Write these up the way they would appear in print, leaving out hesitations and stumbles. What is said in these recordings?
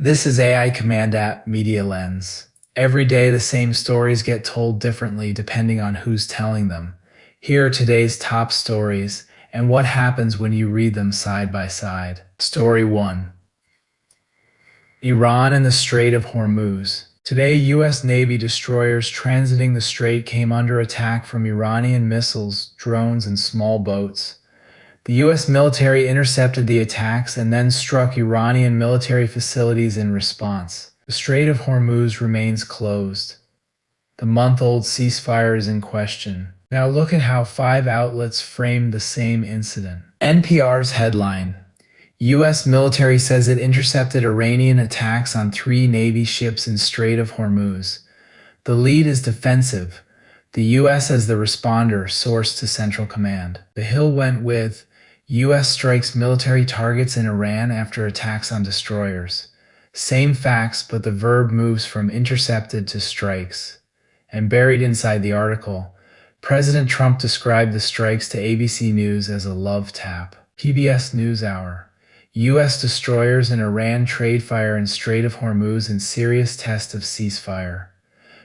This is AI Command App Media Lens. Every day the same stories get told differently depending on who's telling them. Here are today's top stories and what happens when you read them side by side. Story 1. Iran and the Strait of Hormuz. Today, U.S. Navy destroyers transiting the strait came under attack from Iranian missiles, drones, and small boats. The U.S. military intercepted the attacks and then struck Iranian military facilities in response. The Strait of Hormuz remains closed. The month-old ceasefire is in question. Now look at how 5 outlets framed the same incident. NPR's headline: U.S. military says it intercepted Iranian attacks on 3 Navy ships in Strait of Hormuz. The lead is defensive. The U.S. as the responder, source to Central Command. The Hill went with U.S. strikes military targets in Iran after attacks on destroyers. Same facts, but the verb moves from intercepted to strikes. And buried inside the article, President Trump described the strikes to ABC News as a love tap. PBS NewsHour. U.S. destroyers in Iran trade fire in Strait of Hormuz in serious test of ceasefire.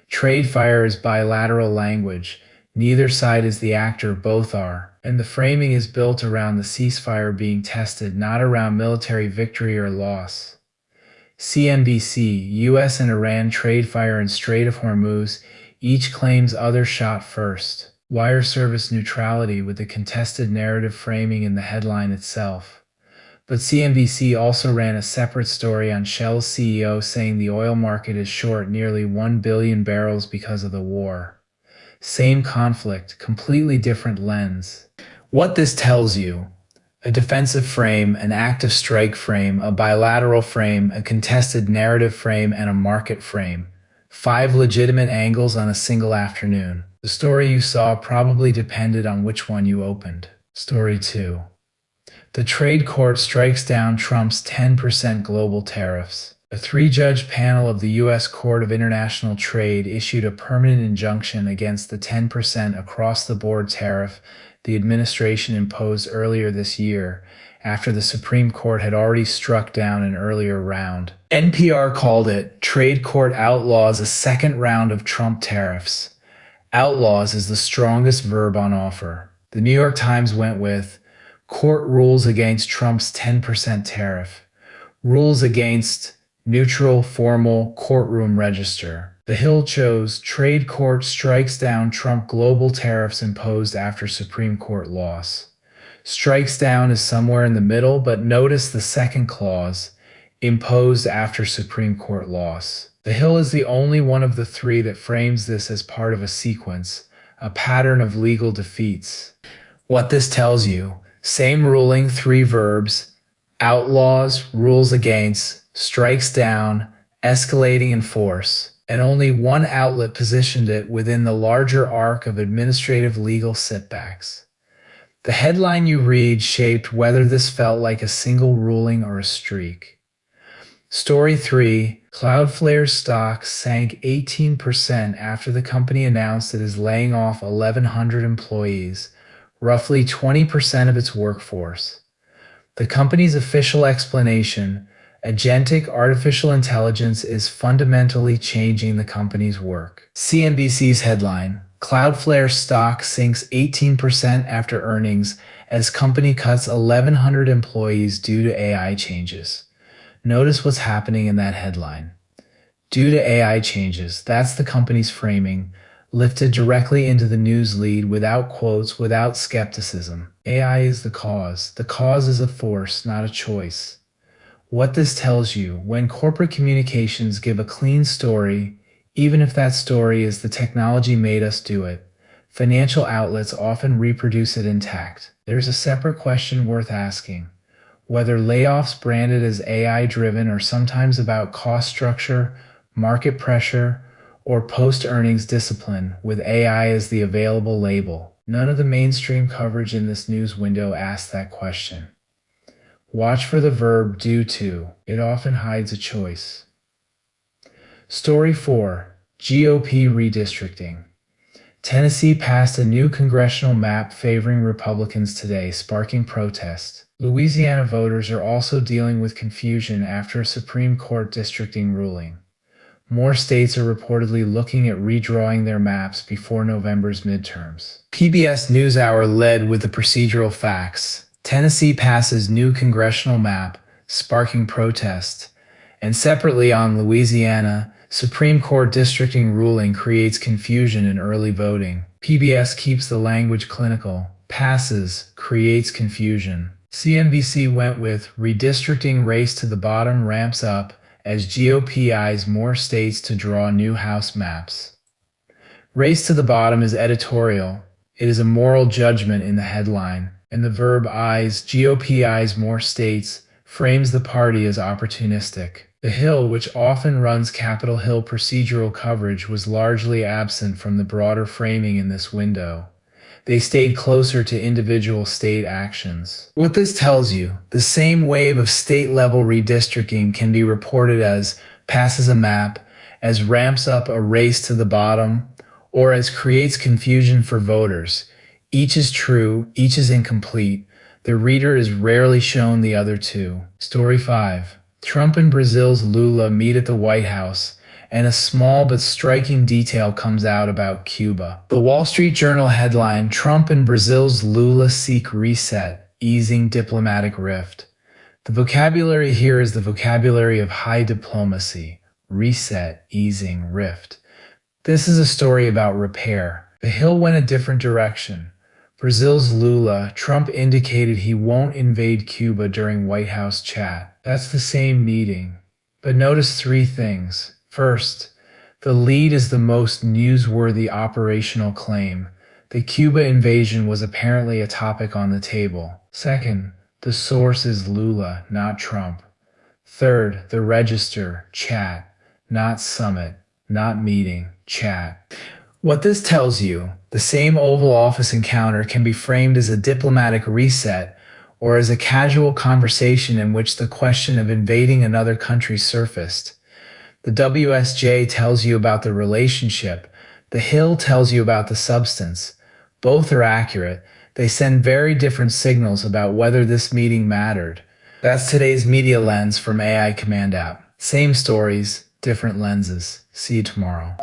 Trade fire is bilateral language. Neither side is the actor, both are. And the framing is built around the ceasefire being tested, not around military victory or loss. CNBC. U.S. and Iran trade fire in Strait of Hormuz. Each claims other shot first. Wire service neutrality with the contested narrative framing in the headline itself. But CNBC also ran a separate story on Shell's CEO saying the oil market is short nearly 1 billion barrels because of the war. Same conflict, completely different lens. What this tells you: a defensive frame, an active strike frame, a bilateral frame, a contested narrative frame, and a market frame. 5 legitimate angles on a single afternoon. The story you saw probably depended on which one you opened. Story 2. The trade court strikes down Trump's 10% global tariffs. A 3-judge panel of the U.S. Court of International Trade issued a permanent injunction against the 10% across-the-board tariff the administration imposed earlier this year, after the Supreme Court had already struck down an earlier round. NPR called it "Trade Court Outlaws a Second Round of Trump Tariffs." Outlaws is the strongest verb on offer. The New York Times went with "Court rules against Trump's 10% tariff. Rules against neutral, formal courtroom register." The Hill chose "Trade Court strikes down Trump global tariffs imposed after Supreme Court loss." Strikes down is somewhere in the middle, but notice the second clause, imposed after Supreme Court loss. The Hill is the only one of the 3 that frames this as part of a sequence, a pattern of legal defeats. What this tells you: same ruling, 3 verbs: outlaws, rules against, strikes down, escalating in force. And only one outlet positioned it within the larger arc of administrative legal sitbacks. The headline you read shaped whether this felt like a single ruling or a streak. Story 3. Cloudflare stock sank 18% after the company announced it is laying off 1,100 employees, roughly 20% of its workforce. The company's official explanation: agentic artificial intelligence is fundamentally changing the company's work. CNBC's headline: Cloudflare stock sinks 18% after earnings as company cuts 1,100 employees due to AI changes. Notice what's happening in that headline. Due to AI changes, that's the company's framing, lifted directly into the news lead without quotes, without skepticism. AI is the cause. The cause is a force, not a choice. What this tells you: when corporate communications give a clean story, even if that story is "the technology made us do it," financial outlets often reproduce it intact. There's a separate question worth asking: whether layoffs branded as AI-driven are sometimes about cost structure, market pressure, or post-earnings discipline, with AI as the available label. None of the mainstream coverage in this news window asks that question. Watch for the verb "due to." It often hides a choice. Story 4. GOP Redistricting. Tennessee passed a new congressional map favoring Republicans today, sparking protest. Louisiana voters are also dealing with confusion after a Supreme Court districting ruling. More states are reportedly looking at redrawing their maps before November's midterms. PBS NewsHour led with the procedural facts. Tennessee passes new congressional map, sparking protest. And separately on Louisiana, Supreme Court districting ruling creates confusion in early voting. PBS keeps the language clinical. Passes, creates confusion. CNBC went with redistricting race to the bottom ramps up as GOP eyes more states to draw new House maps. Race to the bottom is editorial. It is a moral judgment in the headline, and the verb eyes, GOP eyes more states, frames the party as opportunistic. The Hill, which often runs Capitol Hill procedural coverage, was largely absent from the broader framing in this window. They stayed closer to individual state actions. What this tells you, the same wave of state-level redistricting can be reported as passes a map, as ramps up a race to the bottom, or as creates confusion for voters. Each is true, each is incomplete. The reader is rarely shown the other two. Story 5. Trump and Brazil's Lula meet at the White House, and a small but striking detail comes out about Cuba. The Wall Street Journal headline, Trump and Brazil's Lula seek reset, easing diplomatic rift. The vocabulary here is the vocabulary of high diplomacy. Reset, easing, rift. This is a story about repair. The Hill went a different direction. Brazil's Lula, Trump indicated he won't invade Cuba during White House chat. That's the same meeting. But notice three things. First, the lead is the most newsworthy operational claim. The Cuba invasion was apparently a topic on the table. Second, the source is Lula, not Trump. Third, the register, chat, not summit, not meeting, chat. What this tells you, the same Oval Office encounter can be framed as a diplomatic reset or as a casual conversation in which the question of invading another country surfaced. The WSJ tells you about the relationship. The Hill tells you about the substance. Both are accurate. They send very different signals about whether this meeting mattered. That's today's Media Lens from AI Command App. Same stories, different lenses. See you tomorrow.